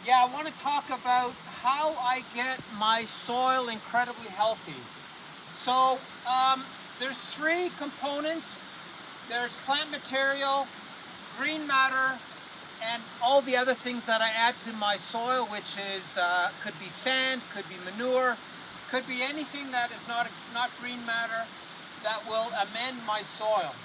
Yeah, I want to talk about how I get my soil incredibly healthy. So there's three components. There's plant material, green matter, and all the other things that I add to my soil, which is could be sand, could be manure, could be anything that is not green matter that will amend my soil.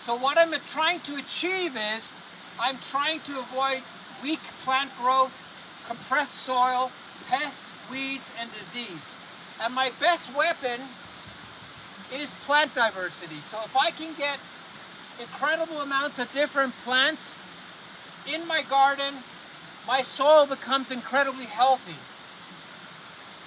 So what I'm trying to achieve is I'm trying to avoid weak plant growth, compressed soil, pests, weeds, and disease. And my best weapon is plant diversity. So if I can get incredible amounts of different plants in my garden, my soil becomes incredibly healthy.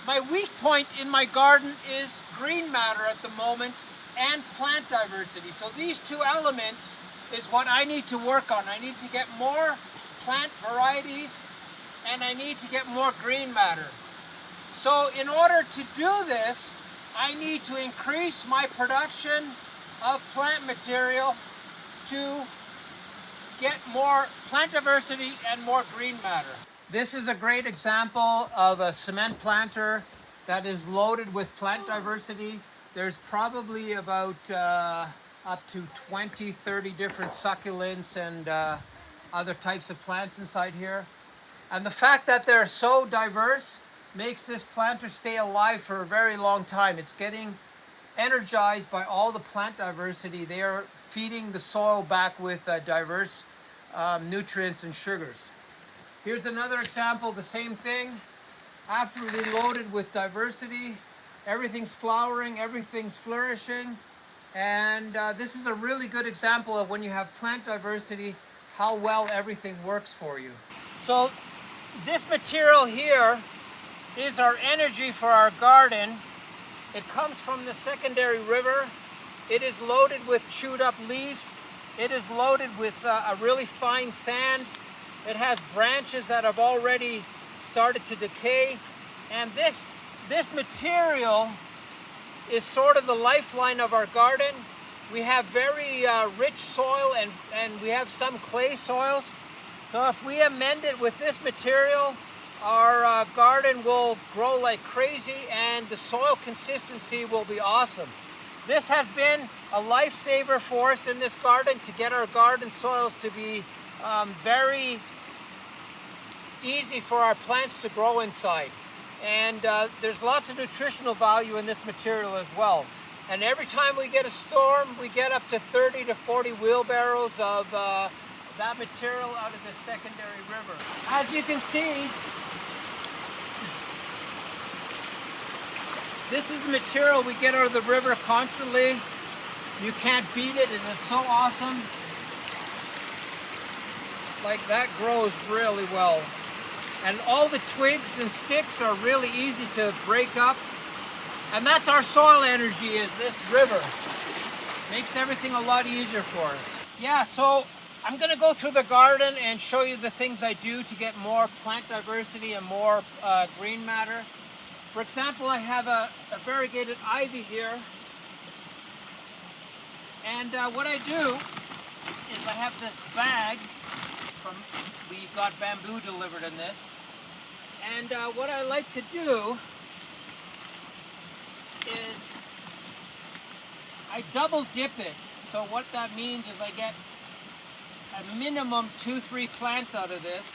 My weak point in my garden is green matter at the moment and plant diversity. So these two elements is what I need to work on. I need to get more plant varieties and I need to get more green matter. So in order to do this, I need to increase my production of plant material to get more plant diversity and more green matter. This is a great example of a cement planter that is loaded with plant diversity. There's probably about up to 20, 30 different succulents and other types of plants inside here. And the fact that they're so diverse makes this planter stay alive for a very long time. It's getting energized by all the plant diversity. They are feeding the soil back with diverse nutrients and sugars. Here's another example, the same thing, absolutely loaded with diversity. Everything's flowering, everything's flourishing. And this is a really good example of when you have plant diversity, how well everything works for you. So this material here is our energy for our garden. It comes from the secondary river. It is loaded with chewed up leaves. It is loaded with a really fine sand. It has branches that have already started to decay. And this material is sort of the lifeline of our garden. We have very rich soil and we have some clay soils. So if we amend it with this material, our garden will grow like crazy and the soil consistency will be awesome. This has been a lifesaver for us in this garden to get our garden soils to be very easy for our plants to grow inside. And there's lots of nutritional value in this material as well. And every time we get a storm, we get up to 30 to 40 wheelbarrows of that material out of the secondary river. As you can see, this is the material we get out of the river constantly. You can't beat it and it's so awesome. Like that grows really well. And all the twigs and sticks are really easy to break up. And that's our soil energy, is this river. Makes everything a lot easier for us. Yeah, so I'm gonna go through the garden and show you the things I do to get more plant diversity and more green matter. For example, I have a variegated ivy here. And what I do is I have this bag we got bamboo delivered in this. And what I like to do is I double dip it. So what that means is I get a minimum 2-3 plants out of this.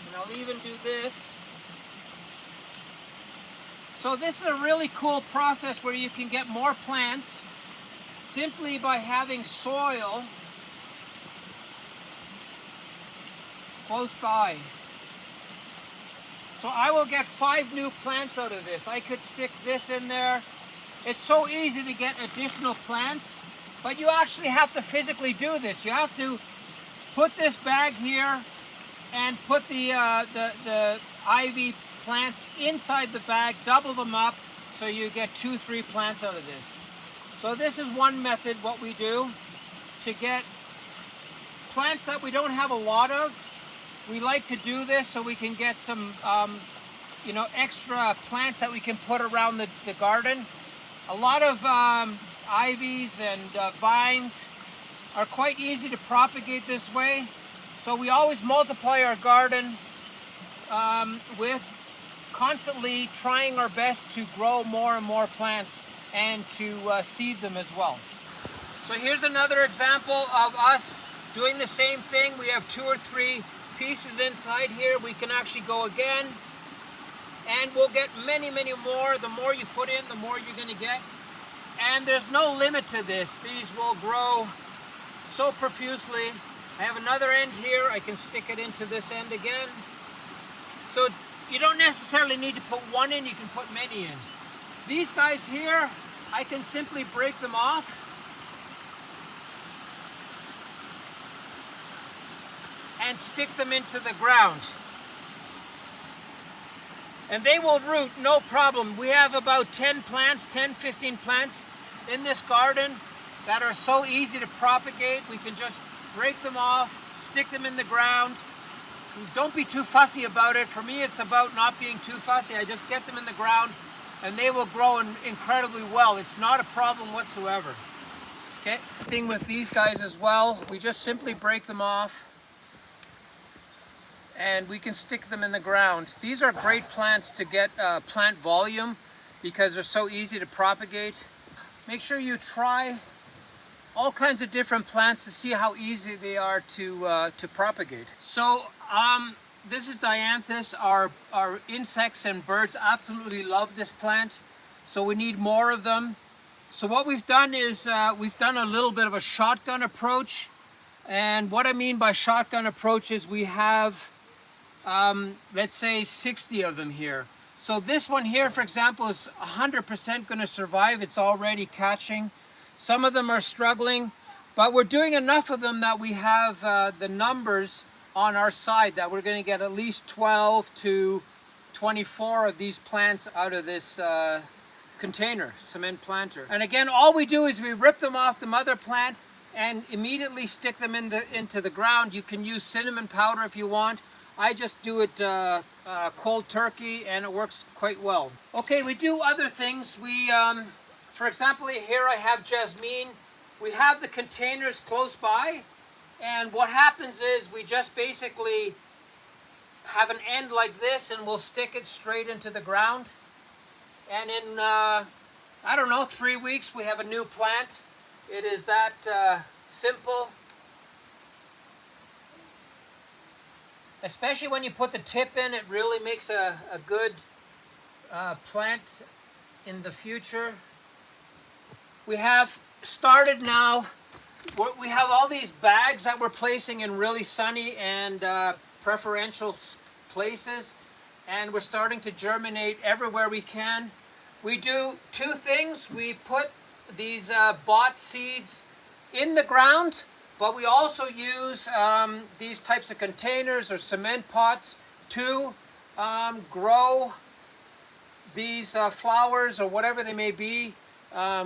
And I'll even do this. So this is a really cool process where you can get more plants simply by having soil close by. So I will get 5 new plants out of this. I could stick this in there. It's so easy to get additional plants, but you actually have to physically do this. You have to put this bag here and put the ivy plants inside the bag, double them up, so you get 2-3 plants out of this. So this is one method what we do to get plants that we don't have a lot of. We like to do this so we can get some extra plants that we can put around the garden. A lot of ivies and vines are quite easy to propagate this way. So we always multiply our garden with constantly trying our best to grow more and more plants and to seed them as well. So here's another example of us doing the same thing. We have 2 or 3 pieces inside here. We can actually go again, and we'll get many, many more. The more you put in, the more you're going to get. And there's no limit to this. These will grow so profusely. I have another end here. I can stick it into this end again. So you don't necessarily need to put one in, you can put many in. These guys here, I can simply break them off. And stick them into the ground. And they will root, no problem. We have about 10 plants, 10, 15 plants in this garden that are so easy to propagate. We can just break them off, stick them in the ground. Don't be too fussy about it. For me, it's about not being too fussy. I just get them in the ground and they will grow incredibly well. It's not a problem whatsoever. Okay, thing with these guys as well, we just simply break them off and we can stick them in the ground. These are great plants to get plant volume because they're so easy to propagate. Make sure you try all kinds of different plants to see how easy they are to propagate. So this is dianthus. Our insects and birds absolutely love this plant, so we need more of them. So what we've done is we've done a little bit of a shotgun approach, and what I mean by shotgun approach is we have let's say 60 of them here. So this one here, for example, is 100% going to survive. It's already catching. Some of them are struggling, but we're doing enough of them that we have the numbers on our side that we're going to get at least 12 to 24 of these plants out of this container, cement planter. And again, all we do is we rip them off the mother plant and immediately stick them into the ground. You can use cinnamon powder if you want. I just do it cold turkey and it works quite well. Okay, we do other things. We, for example, here I have jasmine. We have the containers close by, and what happens is we just basically have an end like this and we'll stick it straight into the ground. And in, I don't know, 3 weeks we have a new plant. It is that simple. Especially when you put the tip in, it really makes a good plant in the future. We have started now, we have all these bags that we're placing in really sunny and preferential places, and we're starting to germinate everywhere we can. We do 2 things. We put these bought seeds in the ground, but we also use these types of containers or cement pots to grow these flowers or whatever they may be,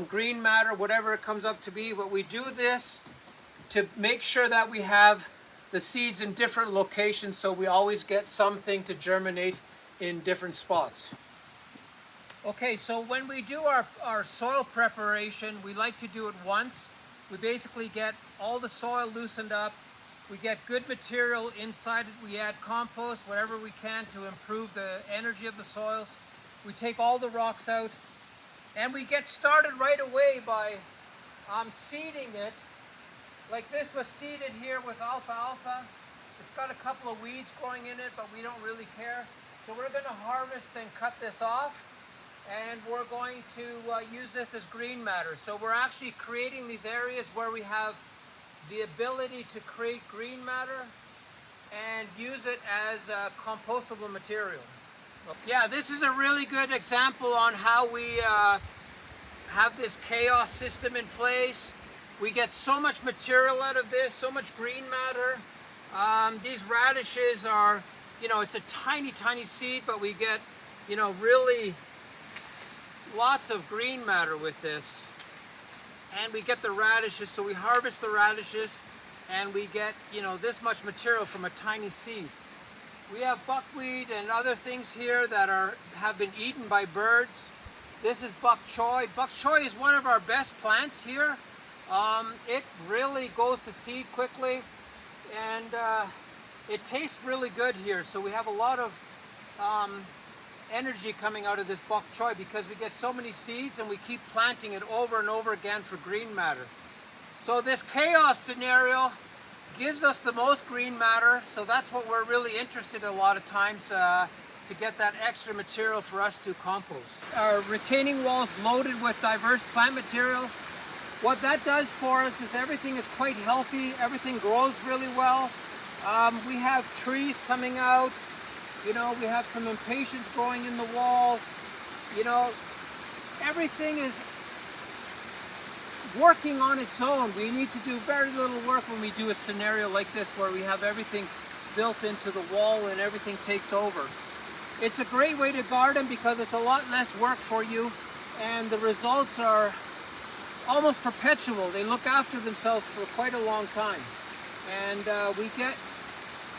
green matter, whatever it comes up to be. But we do this to make sure that we have the seeds in different locations so we always get something to germinate in different spots. Okay, so when we do our soil preparation, we like to do it once. We basically get all the soil loosened up. We get good material inside it. We add compost, whatever we can to improve the energy of the soils. We take all the rocks out. And we get started right away by seeding it. Like this was seeded here with alfalfa. It's got a couple of weeds growing in it, but we don't really care. So we're going to harvest and cut this off. And we're going to use this as green matter. So we're actually creating these areas where we have the ability to create green matter and use it as compostable material. Yeah, this is a really good example on how we have this chaos system in place. We get so much material out of this, so much green matter. These radishes are, it's a tiny, tiny seed, but we get, really lots of green matter with this. And we get the radishes, so we harvest the radishes and we get, this much material from a tiny seed. We have buckwheat and other things here that have been eaten by birds. This is bok choy. Bok choy is one of our best plants here. It really goes to seed quickly, and It tastes really good here, so we have a lot of um, energy coming out of this bok choy because we get so many seeds and we keep planting it over and over again for green matter. So this chaos scenario gives us the most green matter, so that's what we're really interested in a lot of times, to get that extra material for us to compost. Our retaining walls loaded with diverse plant material. What that does for us is everything is quite healthy, everything grows really well. We have trees coming out, you know, we have some impatiens growing in the wall, you know, everything is working on its own. We need to do very little work when we do a scenario like this where we have everything built into the wall and everything takes over. It's a great way to garden because it's a lot less work for you and the results are almost perpetual. They look after themselves for quite a long time. And we get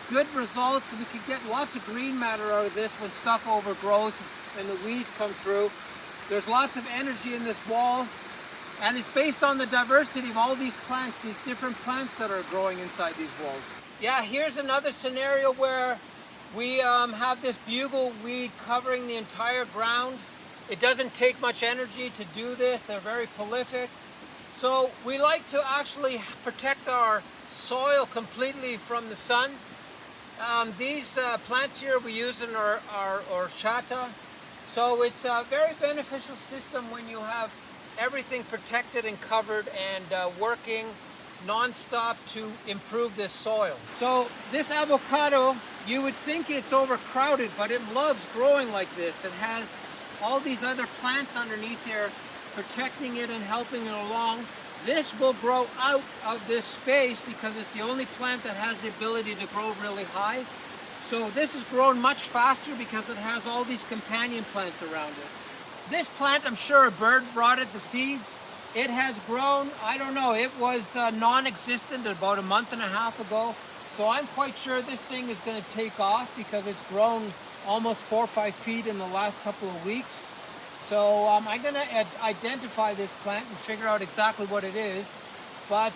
good results. We can get lots of green matter out of this when stuff overgrows and the weeds come through. There's lots of energy in this wall. And it's based on the diversity of all these plants, these different plants that are growing inside these walls. Yeah, here's another scenario where we have this bugle weed covering the entire ground. It doesn't take much energy to do this. They're very prolific. So we like to actually protect our soil completely from the sun. These plants here we use in our horchata. So it's a very beneficial system when you have everything protected and covered and working non-stop to improve this soil. So this avocado, you would think it's overcrowded, but it loves growing like this. It has all these other plants underneath here protecting it and helping it along. This will grow out of this space because it's the only plant that has the ability to grow really high. So this is grown much faster because it has all these companion plants around it. This plant, I'm sure a bird brought it the seeds. It has grown, I don't know, it was non-existent about a month and a half ago. So I'm quite sure this thing is going to take off because it's grown almost 4 or 5 feet in the last couple of weeks. So I'm going to identify this plant and figure out exactly what it is. But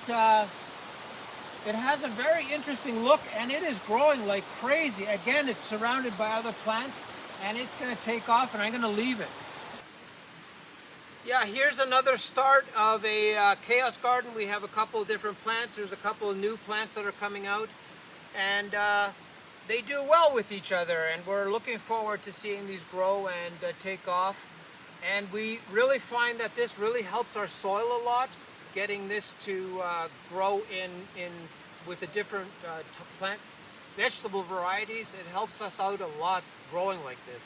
it has a very interesting look and it is growing like crazy. Again, it's surrounded by other plants and it's going to take off and I'm going to leave it. Yeah, here's another start of a chaos garden. We have a couple of different plants. There's a couple of new plants that are coming out and they do well with each other and we're looking forward to seeing these grow and take off. And we really find that this really helps our soil a lot, getting this to grow with the different vegetable varieties. It helps us out a lot growing like this.